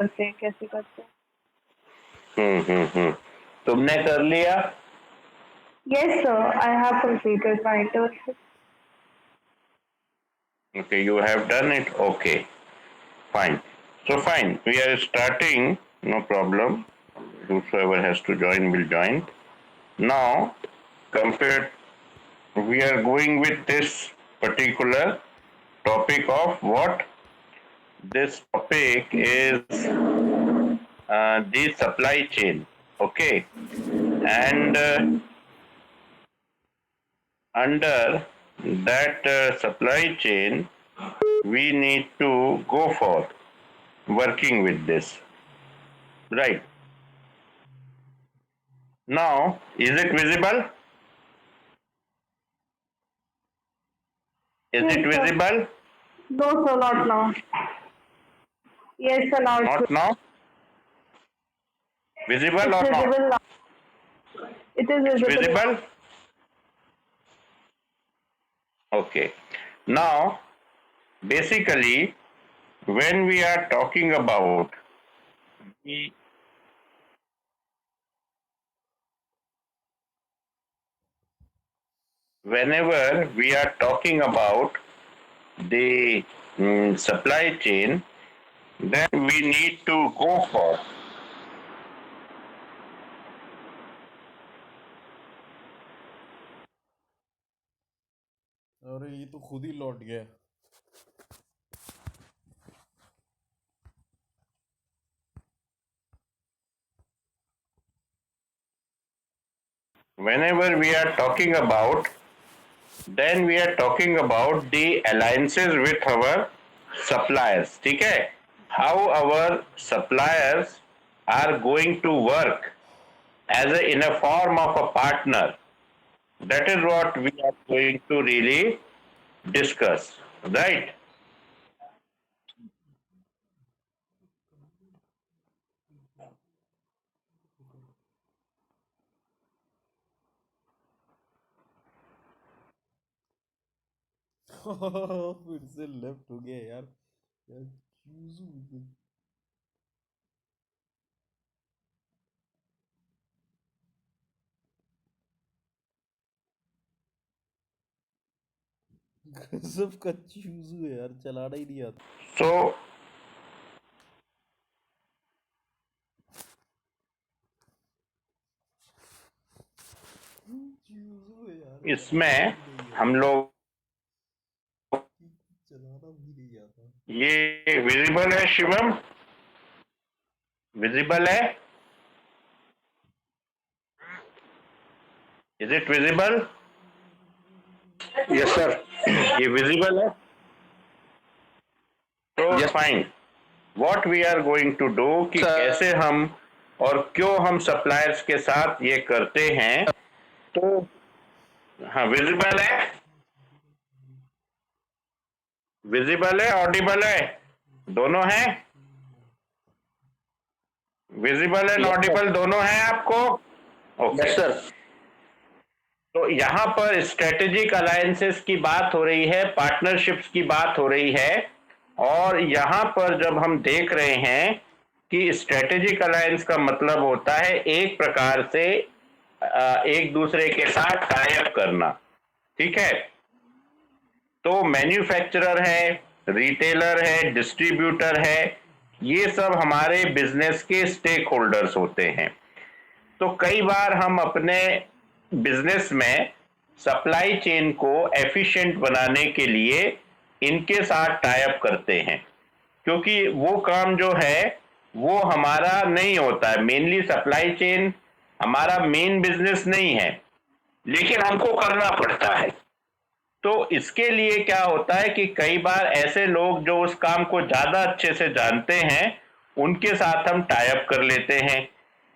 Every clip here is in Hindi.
करते हैं, कैसे करते हैं। तुमने कर लिया? Yes sir, I have completed my internship. Okay, you have done it. Okay, fine. So fine, we are starting. No problem. Whosoever has to join will join. Now, compared, we are going with this particular topic of what? This topic is the supply chain. Okay, and under that supply chain, we need to go for working with this. Right. Now, is it visible? Is Yes it sir. visible? No sir, not now. Yes sir, now Not now? Visible it's or not? visible now. It is It's visible now. visible? Okay. Now, basically, when we are talking about the whenever we are talking about the supply chain, then we need to go for अरे ये तो खुद ही लौट गया। whenever we are talking about, then we are talking about the alliances with our suppliers. ठीक है? How our suppliers are going to work as in a form of a partner. That is what we are going to really discuss, right? फिर से लेफ्ट हो गया यार। यार चूजू गजब का चूजू है यार, चलाना ही नहीं आता। So चूजू है यार, इसमें हम लोग चलाना भी नहीं आता। ये विजिबल है शिवम? विजिबल है? Is it visible? Yes, sir. ये विजिबल है? तो Yes. Fine, what we are going to do कि Sir. कैसे हम और क्यों हम सप्लायर्स के साथ ये करते हैं। तो हाँ, विजिबल है? विजिबल है, ऑडिबल है, दोनों है? विजिबल एंड Yes, ऑडिबल दोनों है आपको? Okay Yes, sir. तो यहाँ पर स्ट्रेटेजिक अलायंसेस की बात हो रही है, पार्टनरशिप्स की बात हो रही है, और यहाँ पर जब हम देख रहे हैं कि स्ट्रेटेजिक अलायंस का मतलब होता है एक प्रकार से एक दूसरे के साथ टाई अप करना। ठीक है? तो मैन्युफैक्चरर है, रिटेलर है, डिस्ट्रीब्यूटर है, ये सब हमारे बिजनेस के स्टेक होल्डर्स होते हैं। तो कई बार हम अपने बिजनेस में सप्लाई चेन को एफिशिएंट बनाने के लिए इनके साथ टाई अप करते हैं, क्योंकि वो काम जो है वो हमारा नहीं होता है। मेनली सप्लाई चेन हमारा मेन बिजनेस नहीं है, लेकिन हमको करना पड़ता है। तो इसके लिए क्या होता है कि कई बार ऐसे लोग जो उस काम को ज्यादा अच्छे से जानते हैं उनके साथ हम टाई अप कर लेते हैं।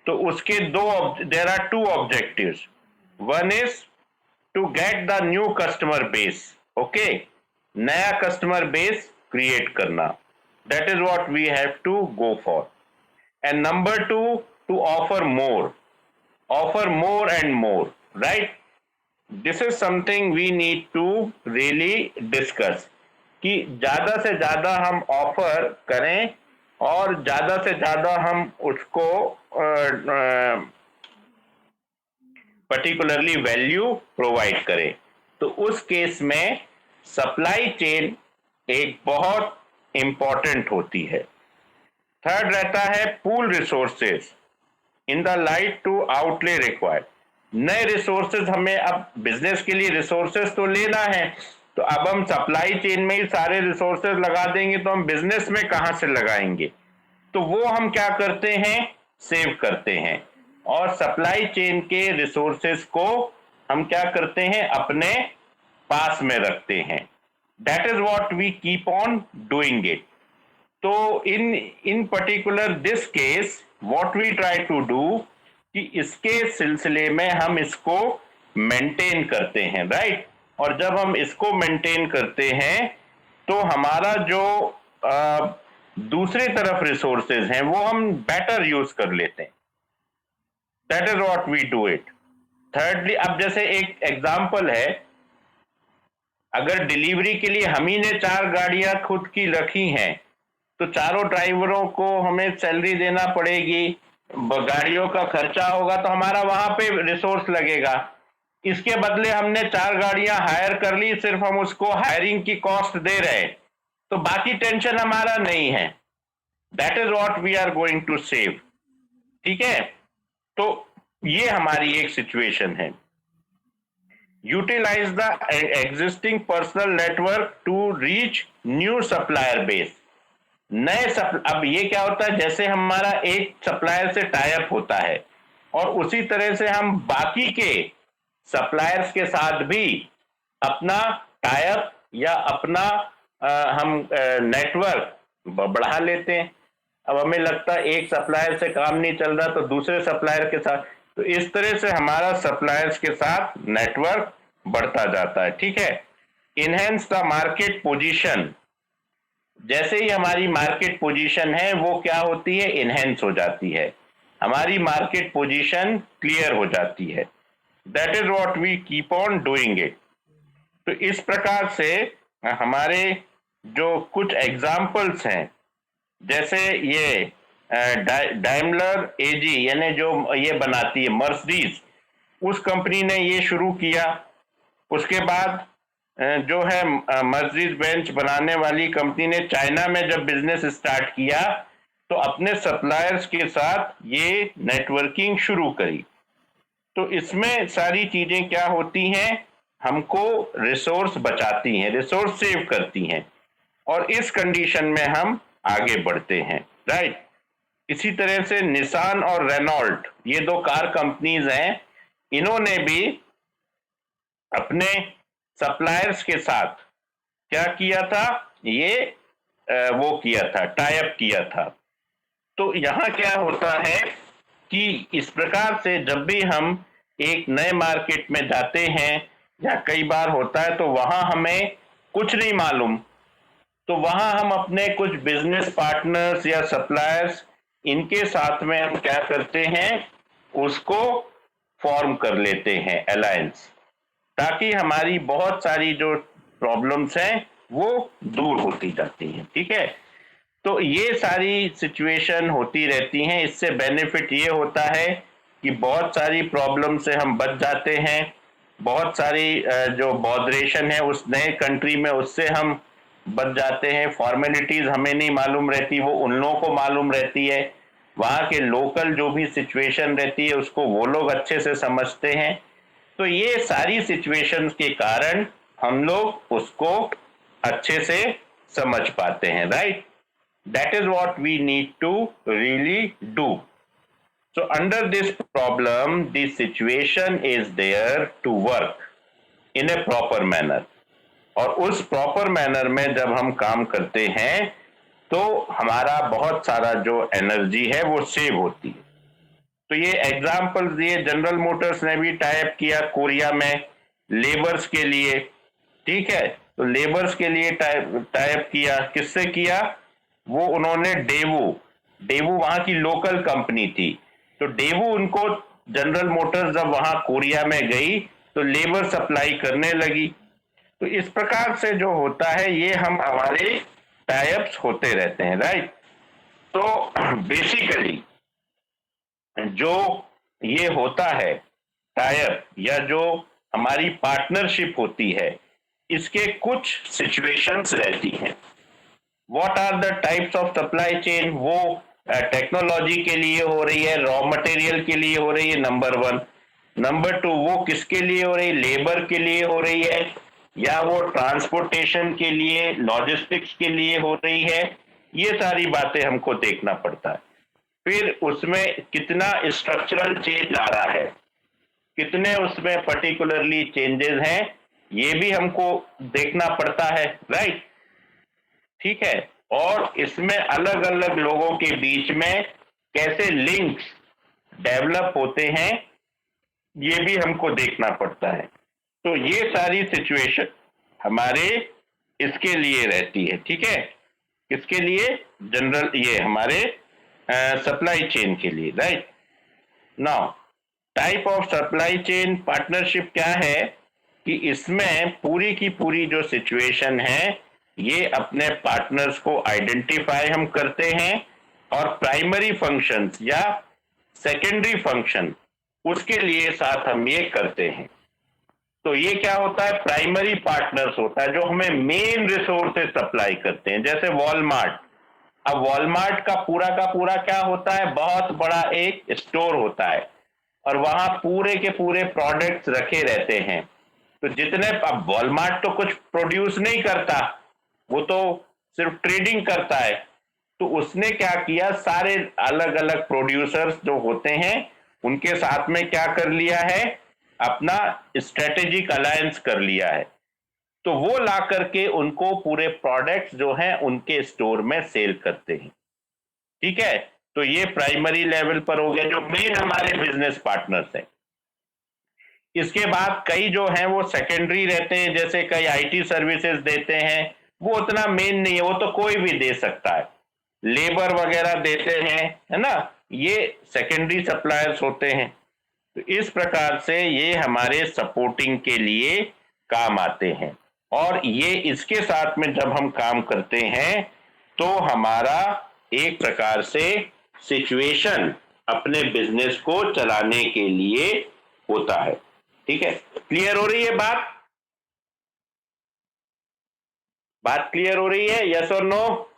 तो उसके there are two objectives. One is to get the new customer base. Okay, नया कस्टमर बेस क्रिएट करना, that is what we have to go for. And number two, to offer more and more, right? This is something we need to really discuss कि ज्यादा से ज्यादा हम ऑफर करें और ज्यादा से ज्यादा हम उसको पर्टिकुलरली वैल्यू प्रोवाइड करें, तो उस केस में सप्लाई चेन एक बहुत इंपॉर्टेंट होती है। थर्ड रहता है pool resources in the light to outlay required. नए रिसोर्सेज हमें, अब बिजनेस के लिए रिसोर्सेज तो लेना है, तो अब हम सप्लाई चेन में ही सारे रिसोर्सेज लगा देंगे तो हम बिजनेस में कहां से लगाएंगे, तो वो हम क्या करते हैं, सेव करते हैं, और सप्लाई चेन के रिसोर्सेज को हम क्या करते हैं, अपने पास में रखते हैं। That is what we keep on doing it. तो in particular this case what we try to do कि इसके सिलसिले में हम इसको मेंटेन करते हैं, राइट। और जब हम इसको मेंटेन करते हैं तो हमारा जो दूसरी तरफ रिसोर्सेज हैं वो हम बेटर यूज कर लेते हैं। That is what we do it. Thirdly, अब जैसे एक एग्जांपल है, अगर डिलीवरी के लिए हम ही ने 4 गाड़ियां खुद की रखी हैं तो चारों ड्राइवरों को हमें सैलरी देना पड़ेगी, गाड़ियों का खर्चा होगा, तो हमारा वहां पे रिसोर्स लगेगा। इसके बदले हमने 4 गाड़ियां हायर कर ली, सिर्फ हम उसको हायरिंग की कॉस्ट दे रहे, तो बाकी टेंशन हमारा नहीं है। That is what we are going to save. ठीक है, तो ये हमारी एक सिचुएशन है। Utilise the existing personal network to reach new supplier base. अब ये क्या होता है, जैसे हमारा एक सप्लायर से टाई अप होता है और उसी तरह से हम बाकी के सप्लायर्स के साथ भी अपना टाई अप या अपना हम नेटवर्क बढ़ा लेते हैं। अब हमें लगता है एक सप्लायर से काम नहीं चल रहा तो दूसरे सप्लायर के साथ, तो इस तरह से हमारा सप्लायर्स के साथ नेटवर्क बढ़ता जाता है। ठीक है, इनहेंस द मार्केट पोजीशन। जैसे ही हमारी मार्केट पोजीशन है वो क्या होती है, इनहेंस हो जाती है, हमारी मार्केट पोजीशन क्लियर हो जाती है। That is what we keep on doing it. तो इस प्रकार से हमारे जो कुछ एग्जाम्पल्स हैं, जैसे ये डाइमलर एजी यानी जो ये बनाती है मर्सिडीज, उस कंपनी ने ये शुरू किया। उसके बाद जो है मर्सिडीज बेंच बनाने वाली कंपनी ने चाइना में जब बिजनेस स्टार्ट किया तो अपने सप्लायर्स के साथ ये नेटवर्किंग शुरू करी। तो इसमें सारी चीजें क्या होती हैं, हमको रिसोर्स बचाती हैं, रिसोर्स सेव करती हैं, और इस कंडीशन में हम आगे बढ़ते हैं, राइट। इसी तरह से निसान और रेनॉल्ट, ये 2 कार कंपनीज हैं, इन्होंने भी अपने सप्लायर्स के साथ क्या किया था, ये वो किया था, टाई अप किया था। तो यहां क्या होता है कि इस प्रकार से जब भी हम एक नए मार्केट में जाते हैं या कई बार होता है तो वहां हमें कुछ नहीं मालूम, तो वहां हम अपने कुछ बिजनेस पार्टनर्स या सप्लायर्स, इनके साथ में हम क्या करते हैं, उसको फॉर्म कर लेते हैं अलायंस, ताकि हमारी बहुत सारी जो प्रॉब्लम्स हैं वो दूर होती जाती हैं। ठीक है, तो ये सारी सिचुएशन होती रहती हैं। इससे बेनिफिट ये होता है कि बहुत सारी प्रॉब्लम से हम बच जाते हैं, बहुत सारी जो बॉदरेशन है उस नए कंट्री में उससे हम बच जाते हैं। फॉर्मेलिटीज हमें नहीं मालूम रहती, वो उन लोगों को मालूम रहती है, वहाँ के लोकल जो भी सिचुएशन रहती है उसको वो लोग अच्छे से समझते हैं। तो ये सारी सिचुएशंस के कारण हम लोग उसको अच्छे से समझ पाते हैं, right. That is what we need to really do. So under this problem the situation is there to work in a proper manner, और उस प्रॉपर मैनर में जब हम काम करते हैं तो हमारा बहुत सारा जो एनर्जी है वो सेव होती है। तो ये एग्जाम्पल दिए, जनरल मोटर्स ने भी टाइप किया कोरिया में लेबर्स के लिए। ठीक है, तो लेबर्स के लिए टाइप किया, किससे किया, वो उन्होंने डेवू वहां की लोकल कंपनी थी, तो डेवू उनको, जनरल मोटर्स जब वहां कोरिया में गई तो लेबर सप्लाई करने लगी। तो इस प्रकार से जो होता है ये हम हमारे टाइप्स होते रहते हैं, राइट। तो बेसिकली जो ये होता है टाइप या जो हमारी पार्टनरशिप होती है, इसके कुछ सिचुएशंस रहती हैं। What are the types of supply chain? वो टेक्नोलॉजी के लिए हो रही है, रॉ मटेरियल के लिए हो रही है, नंबर वन। नंबर टू, वो किसके लिए हो रही है? लेबर के लिए हो रही है, या वो ट्रांसपोर्टेशन के लिए, लॉजिस्टिक्स के लिए हो रही है। ये सारी बातें हमको देखना पड़ता है। फिर उसमें कितना स्ट्रक्चरल चेंज आ रहा है, कितने उसमें पर्टिकुलरली चेंजेस हैं, ये भी हमको देखना पड़ता है, राइट? ठीक है। और इसमें अलग अलग लोगों के बीच में कैसे लिंक्स डेवलप होते हैं, ये भी हमको देखना पड़ता है। तो ये सारी सिचुएशन हमारे इसके लिए रहती है, ठीक है? किसके लिए? जनरल, ये हमारे सप्लाई चेन के लिए, right? Now type of supply chain partnership क्या है कि इसमें पूरी की पूरी जो सिचुएशन है, ये अपने पार्टनर्स को आइडेंटिफाई हम करते हैं, और प्राइमरी फंक्शंस या सेकेंडरी फंक्शन उसके लिए साथ हम ये करते हैं। तो ये क्या होता है? प्राइमरी पार्टनर्स होता है जो हमें मेन रिसोर्सेज सप्लाई करते हैं, जैसे वॉलमार्ट। अब वॉलमार्ट का पूरा क्या होता है? बहुत बड़ा एक स्टोर होता है, और वहां पूरे के पूरे प्रोडक्ट्स रखे रहते हैं। तो जितने, अब वॉलमार्ट तो कुछ प्रोड्यूस नहीं करता, वो तो सिर्फ ट्रेडिंग करता है। तो उसने क्या किया, सारे अलग अलग प्रोड्यूसर्स जो होते हैं उनके साथ में क्या कर लिया है, अपना स्ट्रेटेजिक अलायंस कर लिया है। तो वो ला करके उनको पूरे प्रोडक्ट्स जो हैं उनके स्टोर में सेल करते हैं, ठीक है? तो ये प्राइमरी लेवल पर हो गया, जो मेन हमारे बिजनेस पार्टनर्स हैं। इसके बाद कई जो हैं वो सेकेंडरी रहते हैं, जैसे कई आईटी सर्विसेज देते हैं, वो उतना मेन नहीं है, वो तो कोई भी दे सकता है। लेबर वगैरह देते हैं, है ना, ये सेकेंडरी सप्लायर्स होते हैं। तो इस प्रकार से ये हमारे सपोर्टिंग के लिए काम आते हैं, और ये इसके साथ में जब हम काम करते हैं तो हमारा एक प्रकार से सिचुएशन अपने बिजनेस को चलाने के लिए होता है, ठीक है? क्लियर हो रही है बात? बात क्लियर हो रही है? यस और नो?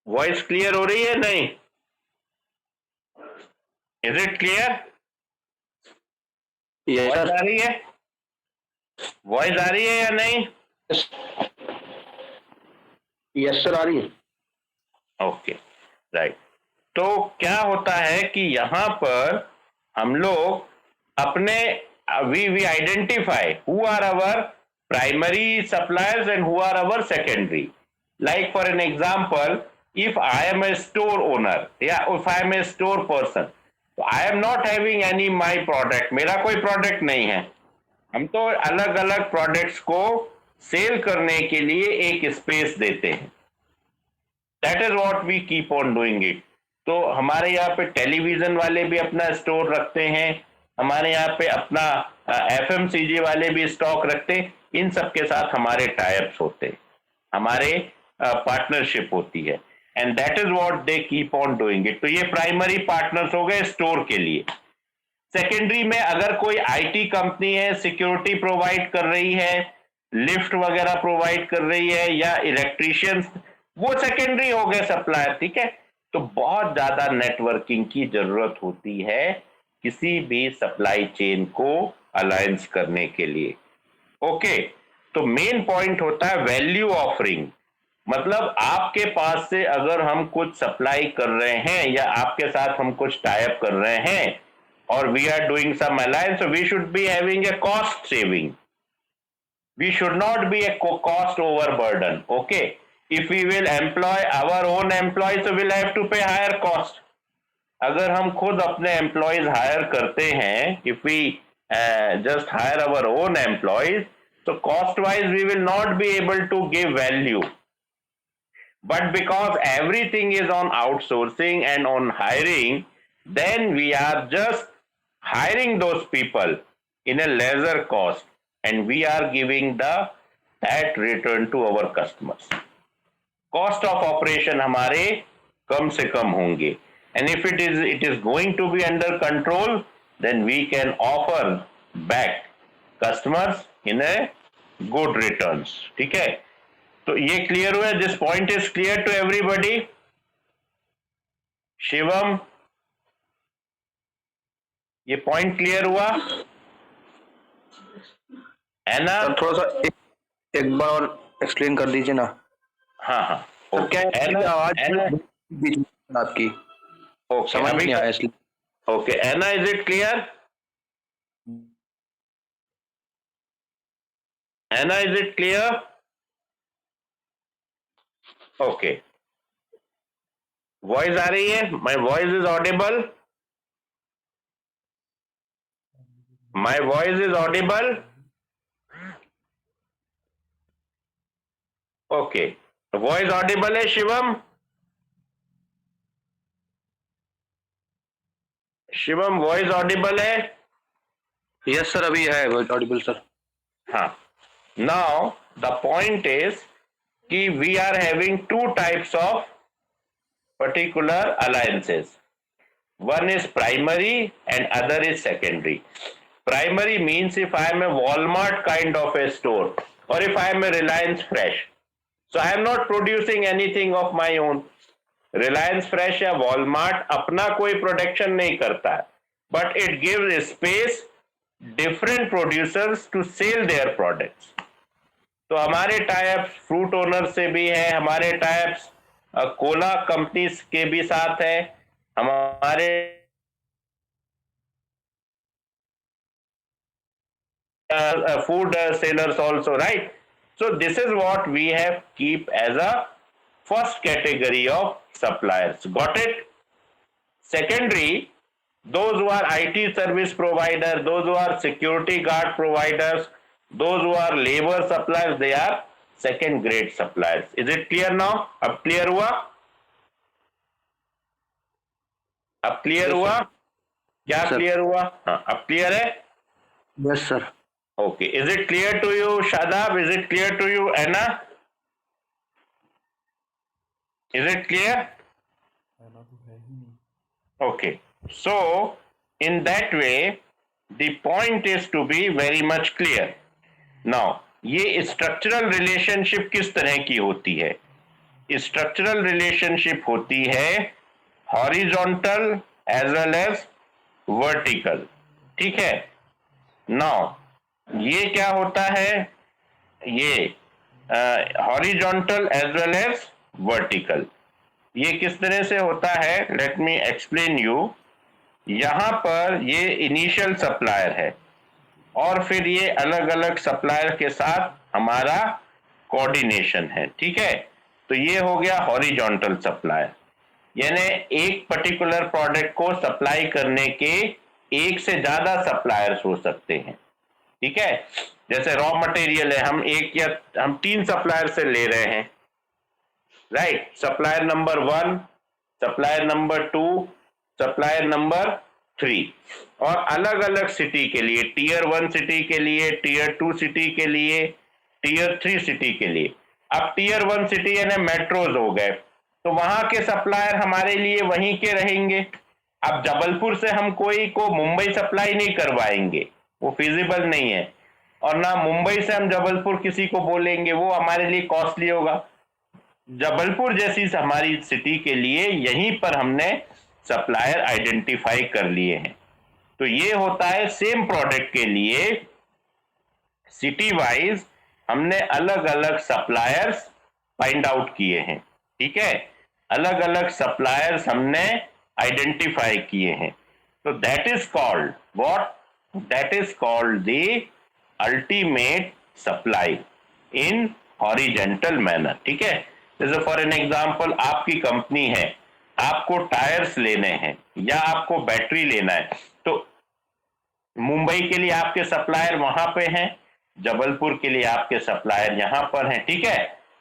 वॉइस क्लियर हो रही है? नहीं? Is it clear? वॉइस आ रही है? वॉइस आ रही है या नहीं? यस सर, आ रही है। Okay, right. तो क्या होता है कि यहां पर हम लोग अपने we identify who are our primary suppliers and who are our secondary. Like for an example, if I am a store owner, yeah, if I am a store person, तो I am not having any my product, मेरा कोई प्रोडक्ट नहीं है। हम तो अलग अलग प्रोडक्ट्स को सेल करने के लिए एक स्पेस देते हैं। That is what we keep on doing it. तो हमारे यहाँ पे टेलीविजन वाले भी अपना स्टोर रखते हैं, हमारे यहाँ पे अपना एफएमसीजी वाले भी स्टॉक रखते हैं। इन सब के साथ हमारे टाइप्स होते हैं, हमारे पार्टनरशिप होती है, and that is what they keep on doing it. तो ये प्राइमरी पार्टनर्स हो गए स्टोर के लिए। सेकेंडरी में अगर कोई आईटी कंपनी है, सिक्योरिटी प्रोवाइड कर रही है, लिफ्ट वगैरह प्रोवाइड कर रही है, या इलेक्ट्रीशियंस, वो सेकेंडरी हो गए सप्लायर, ठीक है? तो बहुत ज्यादा नेटवर्किंग की जरूरत होती है किसी भी सप्लाई चेन को अलायंस करने के लिए। ओके, तो मेन पॉइंट होता है वैल्यू ऑफरिंग। मतलब आपके पास से अगर हम कुछ सप्लाई कर रहे हैं या आपके साथ हम कुछ टाइप कर रहे हैं और we are doing some alliance, so we should be having a cost saving. We should not be a cost overburden. Okay, if we will employ our own employees, so we'll have to pay higher cost. अगर हम खुद अपने एम्प्लॉयज हायर करते हैं, if we just hire our own employees, so cost wise we will not be able to give value. But because everything is on outsourcing and on hiring, then we are just hiring those people in a lesser cost, and we are giving that return to our customers. Cost of operation हमारे कम से कम होंगे. And if it is going to be under control, then we can offer back customers in a good returns. ठीक है, तो ये क्लियर हुआ. This point is clear to everybody. Shivam, ये पॉइंट क्लियर हुआ है ना? सर थोड़ा सा एक बार और एक्सप्लेन कर दीजिए ना. हाँ हाँ, तो क्या है ना? आवाज है ना? बीच में आपकी ओके, समझ अभी नहीं आया इसलिए. Okay, Anna, is it clear? Anna, is it clear? Okay, voice आ रही है? My voice is audible? My voice is audible? Okay, voice audible है शिवम? शिवम, वॉइस ऑडिबल है? यस सर, अभी है ऑडिबल सर. हाँ. नाउ द पॉइंट इज कि we are having two types of particular alliances. One is primary and other is secondary. Primary means if I am a Walmart kind of a store, or if I am a Reliance Fresh, so I am not producing anything of my own. Reliance Fresh या Walmart अपना कोई प्रोडक्शन नहीं करता है, but it gives space different producers to sell their products. तो हमारे टाइप्स फ्रूट ओनर से भी है, हमारे टाइप्स कोला कंपनीज के भी साथ है, हमारे food sellers also, right? So this is what we have keep as a first category of suppliers. Got it? Secondary, those who are IT service provider, those who are security guard providers, those who are labor suppliers, they are second grade suppliers. Is it clear now? अब clear हुआ? अब clear हुआ? क्या clear हुआ? हाँ, अब clear है? Yes sir. Okay. Is it clear to you, Shadab? Is it clear to you, Anna? Is it clear? आना तो है ही नहीं. Okay. So, in that way, the point is to be very much clear. Now, ये स्ट्रक्चरल रिलेशनशिप किस तरह की होती है? स्ट्रक्चरल रिलेशनशिप होती है horizontal as well as vertical. ठीक है. नाउ ये क्या होता है? ये horizontal as well as vertical. ये किस तरह से होता है? Let me explain you. यहां पर ये इनिशियल सप्लायर है और फिर ये अलग अलग सप्लायर के साथ हमारा कोऑर्डिनेशन है. ठीक है, तो ये हो गया हॉरिजॉन्टल सप्लायर, यानी एक पर्टिकुलर प्रोडक्ट को सप्लाई करने के एक से ज्यादा सप्लायर्स हो सकते हैं. ठीक है, जैसे रॉ मटेरियल है, हम 3 सप्लायर से ले रहे हैं, right? Supplier number 1, supplier number 2, supplier number 3, और अलग अलग सिटी के लिए, टीयर 1 सिटी के लिए, टीयर 2 सिटी के लिए, टीयर 3 सिटी के लिए. अब टीयर 1 सिटी यानी मेट्रोज हो गए, तो वहां के सप्लायर हमारे लिए वहीं के रहेंगे. अब जबलपुर से हम कोई को मुंबई सप्लाई नहीं करवाएंगे, वो फिजिबल नहीं है, और ना मुंबई से हम जबलपुर किसी को बोलेंगे, वो हमारे लिए कॉस्टली होगा. जबलपुर जैसी हमारी सिटी के लिए यहीं पर हमने सप्लायर आइडेंटिफाई कर लिए हैं. तो ये होता है सेम प्रोडक्ट के लिए सिटी वाइज हमने अलग अलग सप्लायर्स फाइंड आउट किए हैं. ठीक है, अलग अलग सप्लायर्स हमने आइडेंटिफाई किए हैं. तो that is called what? That is called the ultimate supply in horizontal manner. ठीक है, जैसे फॉर एन एग्जांपल आपकी कंपनी है, आपको टायर्स लेने हैं या आपको बैटरी लेना है, तो मुंबई के लिए आपके सप्लायर वहां पे हैं, जबलपुर के लिए आपके सप्लायर यहां पर हैं. ठीक है,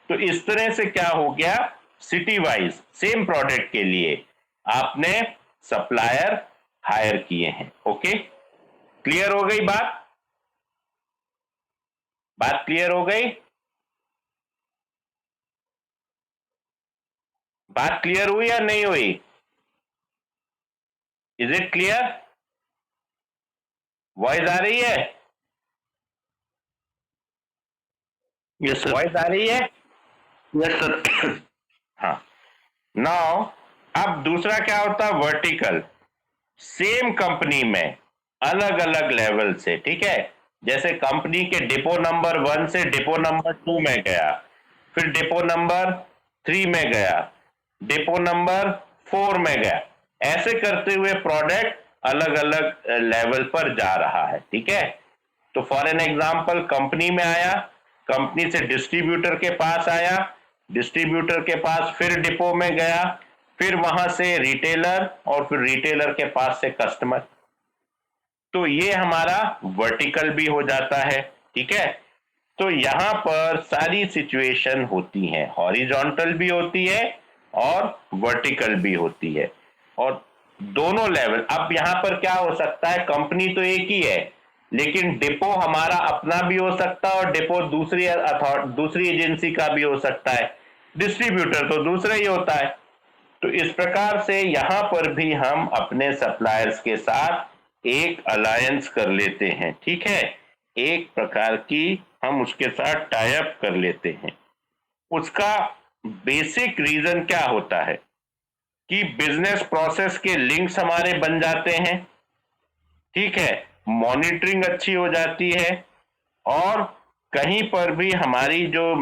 तो इस तरह से क्या हो गया, सिटी वाइज सेम प्रोडक्ट के लिए आपने सप्लायर हायर किए हैं. ओके, क्लियर हो गई बात? बात क्लियर हो गई? बात क्लियर हुई या नहीं हुई? Is it clear? वॉइस आ रही है? Yes sir. वॉइस आ रही है? Yes sir. हाँ। नाउ अब दूसरा क्या होता है, वर्टिकल। सेम कंपनी में अलग अलग लेवल से, ठीक है, जैसे कंपनी के डिपो नंबर 1 से डिपो नंबर 2 में गया, फिर डिपो नंबर 3 में गया, डिपो नंबर 4 में गया, ऐसे करते हुए प्रोडक्ट अलग अलग लेवल पर जा रहा है, ठीक है। तो फॉर एन एग्जांपल कंपनी में आया, कंपनी से डिस्ट्रीब्यूटर के पास आया, डिस्ट्रीब्यूटर के पास फिर डिपो में गया, फिर वहां से रिटेलर, और फिर रिटेलर के पास से कस्टमर। तो ये हमारा वर्टिकल भी हो जाता है, ठीक है। तो यहां पर सारी सिचुएशन होती हैं, हॉरिजॉन्टल भी होती है और वर्टिकल भी होती है, और दोनों लेवल। अब यहां पर क्या हो सकता है, कंपनी तो एक ही है, लेकिन डिपो हमारा अपना भी हो सकता है और डिपो दूसरी एजेंसी का भी हो सकता है, डिस्ट्रीब्यूटर तो दूसरा ही होता है। तो इस प्रकार से यहां पर भी हम अपने सप्लायर्स के साथ एक अलायंस कर लेते हैं, ठीक है, एक प्रकार की हम उसके साथ टाई अप कर लेते हैं। उसका बेसिक रीजन क्या होता है कि बिजनेस प्रोसेस के लिंक्स हमारे बन जाते हैं, ठीक है, मॉनिटरिंग अच्छी हो जाती है, और कहीं पर भी हमारी जो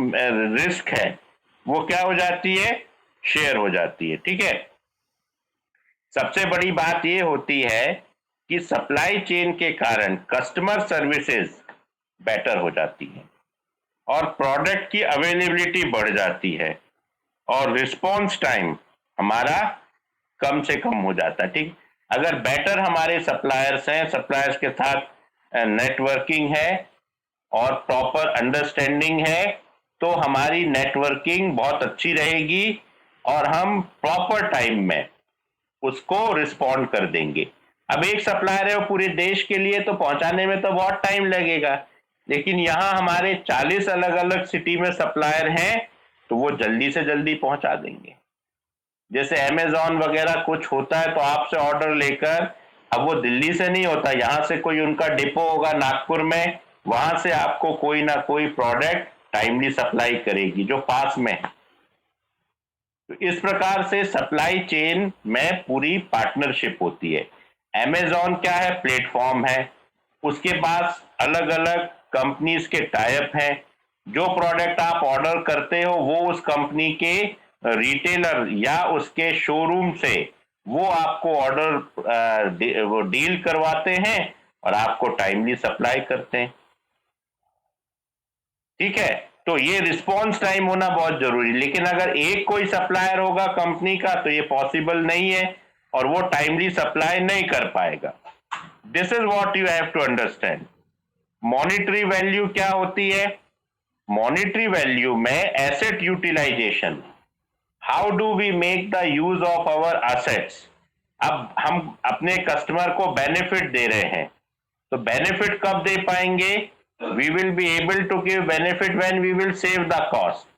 रिस्क है वो क्या हो जाती है, शेयर हो जाती है, ठीक है। सबसे बड़ी बात ये होती है कि सप्लाई चेन के कारण कस्टमर सर्विसेज बेटर हो जाती है और प्रोडक्ट की अवेलेबिलिटी बढ़ जाती है और रिस्पॉन्स टाइम हमारा कम से कम हो जाता है, ठीक। अगर बेटर हमारे सप्लायर्स हैं, सप्लायर्स के साथ नेटवर्किंग है और प्रॉपर अंडरस्टैंडिंग है, तो हमारी नेटवर्किंग बहुत अच्छी रहेगी और हम प्रॉपर टाइम में उसको रिस्पॉन्ड कर देंगे। अब एक सप्लायर है वो पूरे देश के लिए, तो पहुंचाने में तो बहुत टाइम लगेगा, लेकिन यहाँ हमारे 40 अलग अलग सिटी में सप्लायर हैं, तो वो जल्दी से जल्दी पहुंचा देंगे। जैसे अमेजॉन वगैरह कुछ होता है तो आपसे ऑर्डर लेकर, अब वो दिल्ली से नहीं होता, यहाँ से कोई उनका डिपो होगा नागपुर में, वहां से आपको कोई ना कोई प्रोडक्ट टाइमली सप्लाई करेगी जो पास में है। तो इस प्रकार से सप्लाई चेन में पूरी पार्टनरशिप होती है। अमेजॉन क्या है, प्लेटफॉर्म है, उसके पास अलग अलग कंपनीज के टाइप हैं, जो प्रोडक्ट आप ऑर्डर करते हो वो उस कंपनी के रिटेलर या उसके शोरूम से वो आपको ऑर्डर वो डील करवाते हैं और आपको टाइमली सप्लाई करते हैं, ठीक है। तो ये रिस्पॉन्स टाइम होना बहुत जरूरी, लेकिन अगर एक कोई सप्लायर होगा कंपनी का तो ये पॉसिबल नहीं है और वो टाइमली सप्लाई नहीं कर पाएगा। This is what you have to understand. Monetary value क्या होती है? मॉनिटरी वैल्यू में asset utilisation, how do we make the use of our assets. अब हम अपने कस्टमर को बेनिफिट दे रहे हैं, तो बेनिफिट कब दे पाएंगे? We will be able to give benefit when we will save the cost.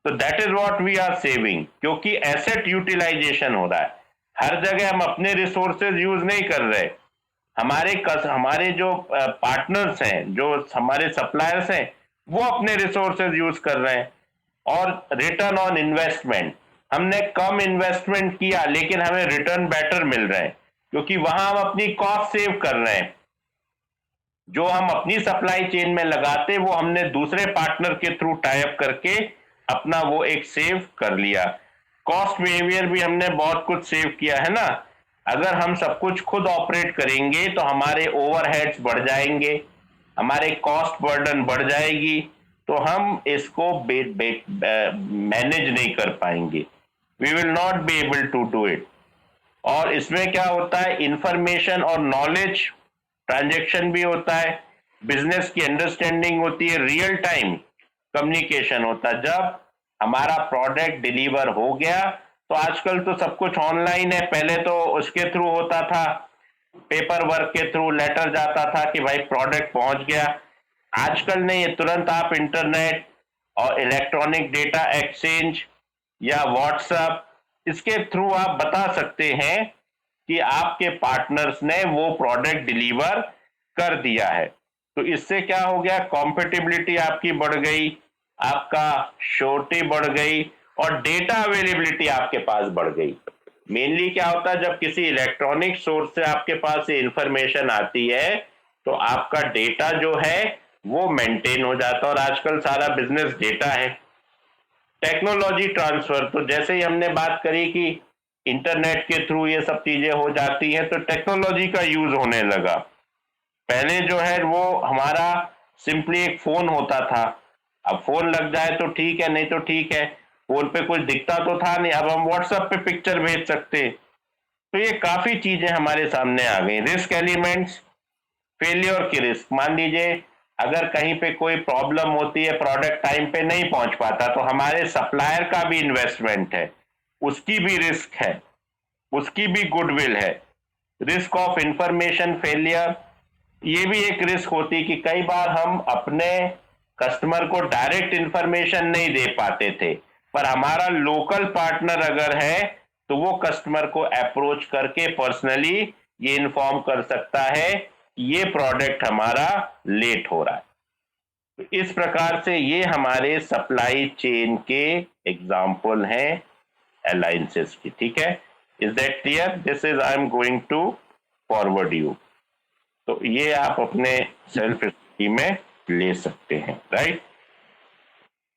So that is what we are saving, क्योंकि एसेट यूटिलाइजेशन हो रहा है। हर जगह हम अपने रिसोर्सेज यूज नहीं कर रहे, हमारे जो पार्टनर्स हैं, जो हमारे सप्लायर्स हैं, वो अपने रिसोर्सेज यूज कर रहे हैं। और रिटर्न ऑन इन्वेस्टमेंट, हमने कम इन्वेस्टमेंट किया लेकिन हमें रिटर्न बेटर मिल रहे हैं, क्योंकि वहां हम अपनी कॉस्ट सेव कर रहे हैं। जो हम अपनी सप्लाई चेन में लगाते वो हमने दूसरे पार्टनर के थ्रू टाई अप करके अपना वो एक सेव कर लिया। कॉस्ट बिहेवियर भी हमने बहुत कुछ सेव किया है ना। अगर हम सब कुछ खुद ऑपरेट करेंगे तो हमारे ओवरहेड्स बढ़ जाएंगे, हमारे कॉस्ट बर्डन बढ़ जाएगी, तो हम इसको मैनेज नहीं कर पाएंगे। We will not be able to do it. और इसमें क्या होता है, इंफॉर्मेशन और नॉलेज ट्रांजैक्शन भी होता है, बिजनेस की अंडरस्टैंडिंग होती है, रियल टाइम कम्युनिकेशन होता है। जब हमारा प्रोडक्ट डिलीवर हो गया, तो आजकल तो सब कुछ ऑनलाइन है, पहले तो उसके थ्रू होता था, पेपर वर्क के थ्रू लेटर जाता था कि भाई प्रोडक्ट पहुंच गया। आजकल नहीं है, तुरंत आप इंटरनेट और इलेक्ट्रॉनिक डेटा एक्सचेंज या व्हाट्सएप इसके थ्रू आप बता सकते हैं कि आपके पार्टनर्स ने वो प्रोडक्ट डिलीवर कर दिया है। तो इससे क्या हो गया, कॉम्पेटिबिलिटी आपकी बढ़ गई, आपका श्योरिटी बढ़ गई और डेटा अवेलेबिलिटी आपके पास बढ़ गई। मेनली क्या होता है, जब किसी इलेक्ट्रॉनिक सोर्स से आपके पास ये इंफॉर्मेशन आती है तो आपका डेटा जो है वो मेंटेन हो जाता है, और आजकल सारा बिजनेस डेटा है। टेक्नोलॉजी ट्रांसफर, तो जैसे ही हमने बात करी कि इंटरनेट के थ्रू ये सब चीजें हो जाती हैं तो टेक्नोलॉजी का यूज होने लगा। पहले जो है वो हमारा सिंपली एक फोन होता था, अब फोन लग जाए तो ठीक है, नहीं तो ठीक है, फोन पे कुछ दिखता तो था नहीं, अब हम व्हाट्सएप पे पिक्चर भेज सकते। तो ये काफी चीजें हमारे सामने आ गई। रिस्क एलिमेंट्स, फेलियर की रिस्क, मान लीजिए अगर कहीं पे कोई प्रॉब्लम होती है, प्रोडक्ट टाइम पे नहीं पहुंच पाता, तो हमारे सप्लायर का भी इन्वेस्टमेंट है, उसकी भी रिस्क है, उसकी भी गुडविल है। रिस्क ऑफ इंफॉर्मेशन फेलियर, ये भी एक रिस्क होती है कि कई बार हम अपने कस्टमर को डायरेक्ट इंफॉर्मेशन नहीं दे पाते थे, पर हमारा लोकल पार्टनर अगर है तो वो कस्टमर को अप्रोच करके पर्सनली ये इन्फॉर्म कर सकता है कि ये प्रोडक्ट हमारा लेट हो रहा है। तो इस प्रकार से ये हमारे सप्लाई चेन के एग्जाम्पल हैं अलायंसेस की। ठीक है, is that clear? This is I am going to forward you. तो ये आप अपने सेल्फ स्टडी में ले सकते हैं, राइट?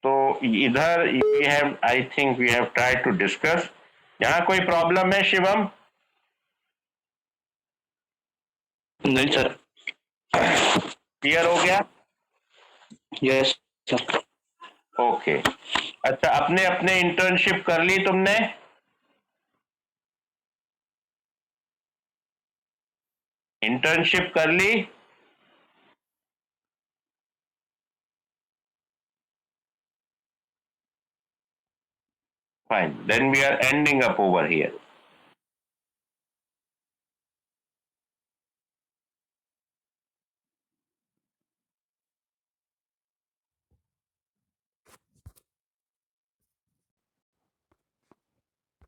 तो इधर we have, I think we have try to discuss. यहाँ कोई प्रॉब्लम है शिवम? नहीं सर। क्लियर हो गया? Yes sir. ओके। अच्छा, अपने अपने इंटर्नशिप कर ली तुमने? इंटर्नशिप कर ली? Fine, then we are ending up over here.